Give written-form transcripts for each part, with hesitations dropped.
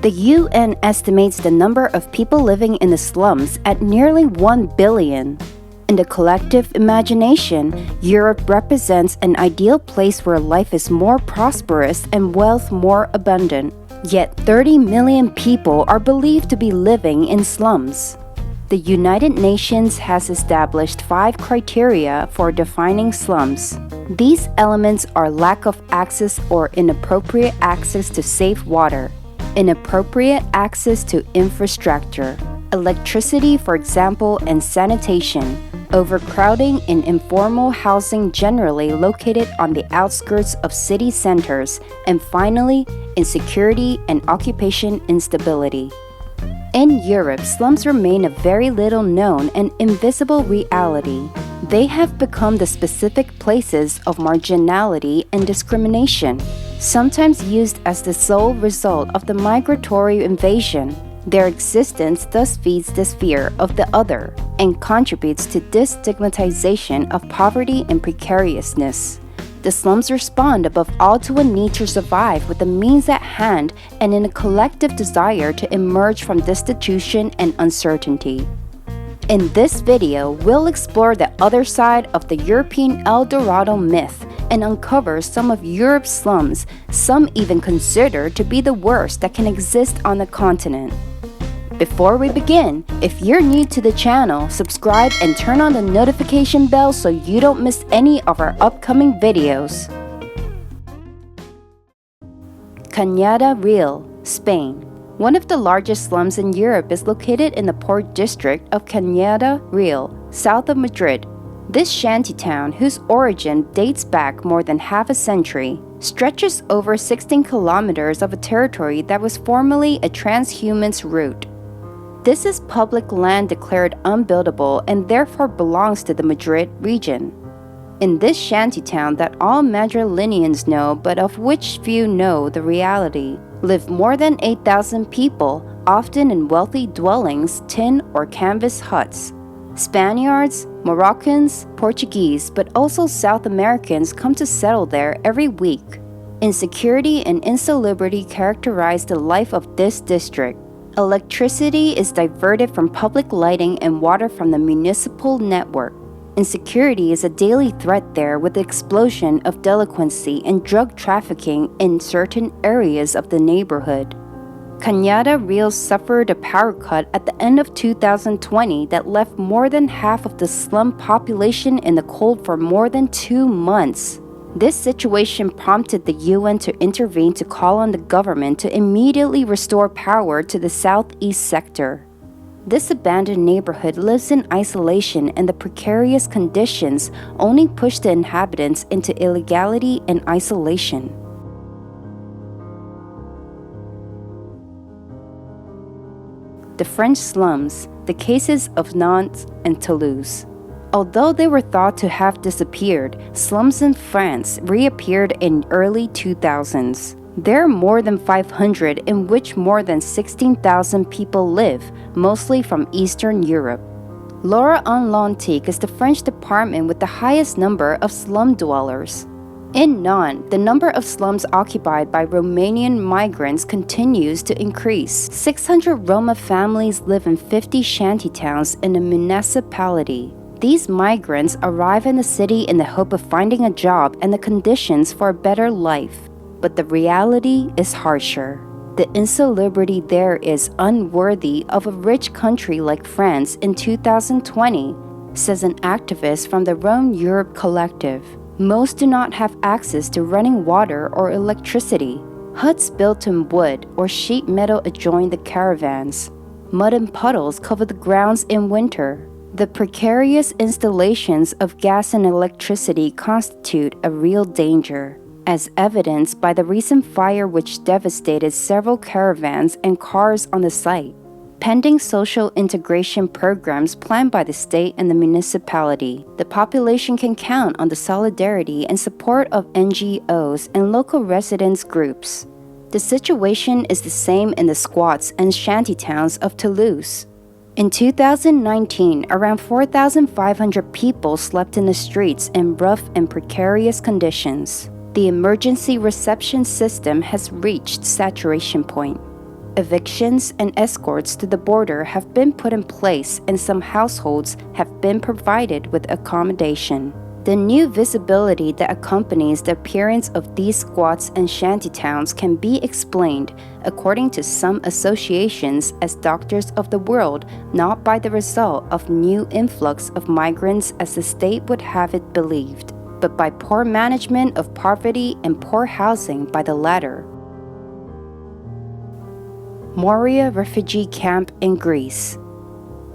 The UN estimates the number of people living in the slums at nearly 1 billion. In the collective imagination, Europe represents an ideal place where life is more prosperous and wealth more abundant. Yet 30 million people are believed to be living in slums. The United Nations has established 5 criteria for defining slums. These elements are lack of access or inappropriate access to safe water, inappropriate access to infrastructure, electricity, for example, and sanitation, overcrowding in informal housing generally located on the outskirts of city centers, and finally, insecurity and occupation instability. In Europe, slums remain a very little known and invisible reality. They have become the specific places of marginality and discrimination, sometimes used as the sole result of the migratory invasion. Their existence thus feeds this fear of the other and contributes to this stigmatization of poverty and precariousness. The slums respond above all to a need to survive with the means at hand and in a collective desire to emerge from destitution and uncertainty. In this video, we'll explore the other side of the European El Dorado myth and uncover some of Europe's slums, some even considered to be the worst that can exist on the continent. Before we begin, if you're new to the channel, subscribe and turn on the notification bell so you don't miss any of our upcoming videos. Cañada Real, Spain. One of the largest slums in Europe is located in the port district of Cañada Real, south of Madrid. This shantytown, whose origin dates back more than half a century, stretches over 16 kilometers of a territory that was formerly a transhumanist route. This is public land declared unbuildable and therefore belongs to the Madrid region. In this shantytown that all Madrilenians know but of which few know the reality, live more than 8,000 people, often in wealthy dwellings, tin or canvas huts. Spaniards, Moroccans, Portuguese, but also South Americans come to settle there every week. Insecurity and insalubrity characterize the life of this district. Electricity is diverted from public lighting and water from the municipal network. Insecurity is a daily threat there with the explosion of delinquency and drug trafficking in certain areas of the neighborhood. Cañada Real suffered a power cut at the end of 2020 that left more than half of the slum population in the cold for more than 2 months. This situation prompted the UN to intervene to call on the government to immediately restore power to the southeast sector. This abandoned neighborhood lives in isolation, and the precarious conditions only push the inhabitants into illegality and isolation. The French slums, the cases of Nantes and Toulouse. Although they were thought to have disappeared, slums in France reappeared in early 2000s. There are more than 500 in which more than 16,000 people live, mostly from Eastern Europe. Loire-Atlantique is the French department with the highest number of slum dwellers. In Nantes, the number of slums occupied by Romanian migrants continues to increase. 600 Roma families live in 50 shantytowns in the municipality. These migrants arrive in the city in the hope of finding a job and the conditions for a better life. But the reality is harsher. The insalubrity there is unworthy of a rich country like France in 2020, says an activist from the Rome Europe Collective. Most do not have access to running water or electricity. Huts built in wood or sheet metal adjoin the caravans. Mud and puddles cover the grounds in winter. The precarious installations of gas and electricity constitute a real danger, as evidenced by the recent fire which devastated several caravans and cars on the site. Pending social integration programs planned by the state and the municipality, the population can count on the solidarity and support of NGOs and local residents groups. The situation is the same in the squats and shantytowns of Toulouse. In 2019, around 4,500 people slept in the streets in rough and precarious conditions. The emergency reception system has reached saturation point. Evictions and escorts to the border have been put in place, and some households have been provided with accommodation. The new visibility that accompanies the appearance of these squats and shantytowns can be explained, according to some associations, as doctors of the world, not by the result of new influx of migrants as the state would have it believed, but by poor management of poverty and poor housing by the latter. Moria refugee camp in Greece.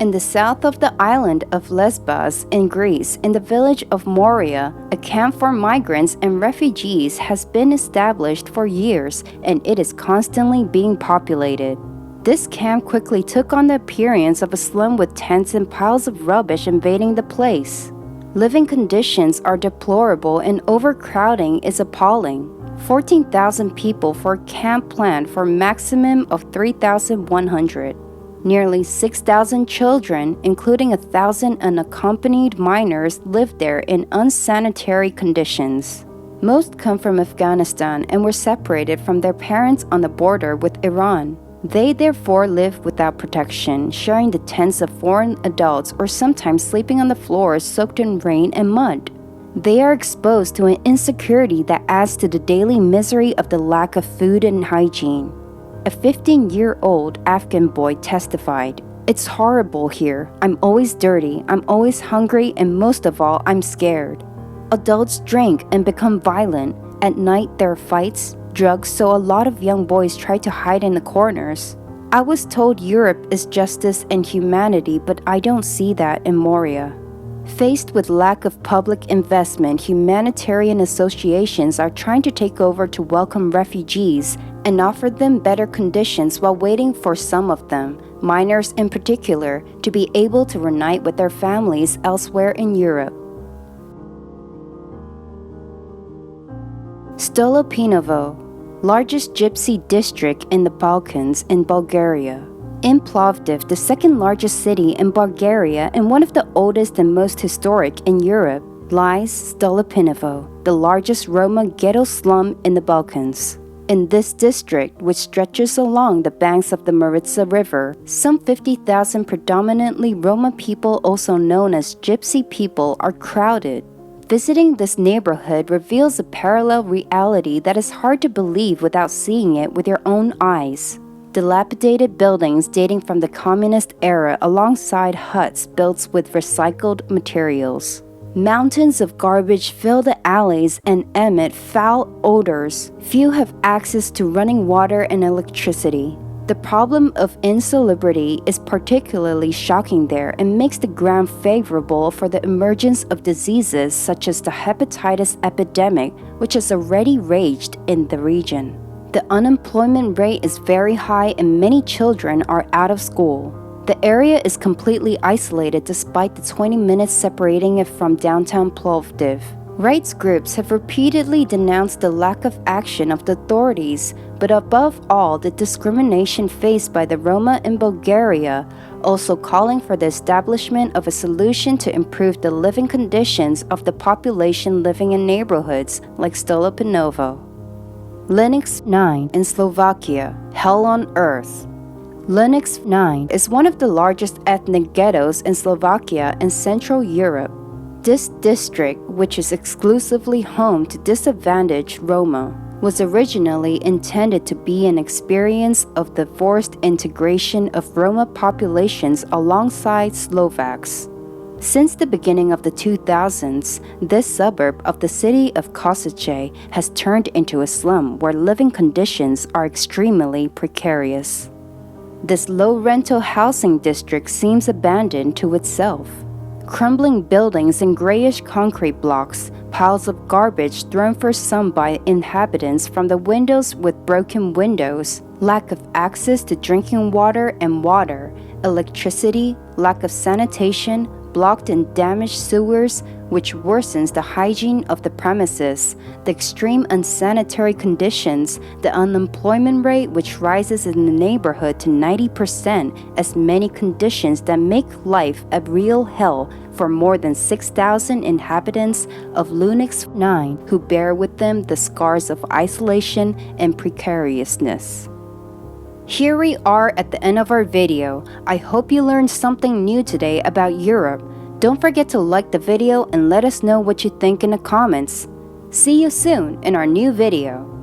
In the south of the island of Lesbos in Greece, in the village of Moria, a camp for migrants and refugees has been established for years, and it is constantly being populated. This camp quickly took on the appearance of a slum with tents and piles of rubbish invading the place. Living conditions are deplorable and overcrowding is appalling. 14,000 people for a camp planned for a maximum of 3,100. Nearly 6,000 children, including 1,000 unaccompanied minors, live there in unsanitary conditions. Most come from Afghanistan and were separated from their parents on the border with Iran. They therefore live without protection, sharing the tents of foreign adults or sometimes sleeping on the floors soaked in rain and mud. They are exposed to an insecurity that adds to the daily misery of the lack of food and hygiene. A 15-year-old Afghan boy testified, "It's horrible here. I'm always dirty, I'm always hungry, and most of all, I'm scared." Adults drink and become violent. At night, there are fights, drugs, so a lot of young boys try to hide in the corners. I was told Europe is justice and humanity, but I don't see that in Moria. Faced with lack of public investment, humanitarian associations are trying to take over to welcome refugees and offer them better conditions while waiting for some of them, minors in particular, to be able to reunite with their families elsewhere in Europe. Stolipinovo, largest gypsy district in the Balkans in Bulgaria. In Plovdiv, the second largest city in Bulgaria and one of the oldest and most historic in Europe, lies Stolipinovo, the largest Roma ghetto slum in the Balkans. In this district, which stretches along the banks of the Maritsa River, some 50,000 predominantly Roma people, also known as gypsy people, are crowded. Visiting this neighborhood reveals a parallel reality that is hard to believe without seeing it with your own eyes. Dilapidated buildings dating from the communist era alongside huts built with recycled materials. Mountains of garbage fill the alleys and emit foul odors. Few have access to running water and electricity. The problem of insalubrity is particularly shocking there and makes the ground favorable for the emergence of diseases such as the hepatitis epidemic, which has already raged in the region. The unemployment rate is very high and many children are out of school. The area is completely isolated despite the 20 minutes separating it from downtown Plovdiv. Rights groups have repeatedly denounced the lack of action of the authorities, but above all, the discrimination faced by the Roma in Bulgaria, also calling for the establishment of a solution to improve the living conditions of the population living in neighborhoods like Stolipinovo. Luník IX in Slovakia, hell on earth. Luník IX is one of the largest ethnic ghettos in Slovakia and Central Europe. This district, which is exclusively home to disadvantaged Roma, was originally intended to be an experience of the forced integration of Roma populations alongside Slovaks. Since the beginning of the 2000s, this suburb of the city of Košice has turned into a slum where living conditions are extremely precarious. This low rental housing district seems abandoned to itself. Crumbling buildings and grayish concrete blocks, piles of garbage thrown for some by inhabitants from the windows with broken windows, lack of access to drinking water and water, electricity, lack of sanitation, blocked and damaged sewers, which worsens the hygiene of the premises, the extreme unsanitary conditions, the unemployment rate which rises in the neighborhood to 90%, as many conditions that make life a real hell for more than 6,000 inhabitants of Luník IX who bear with them the scars of isolation and precariousness. Here we are at the end of our video. I hope you learned something new today about Europe. Don't forget to like the video and let us know what you think in the comments. See you soon in our new video.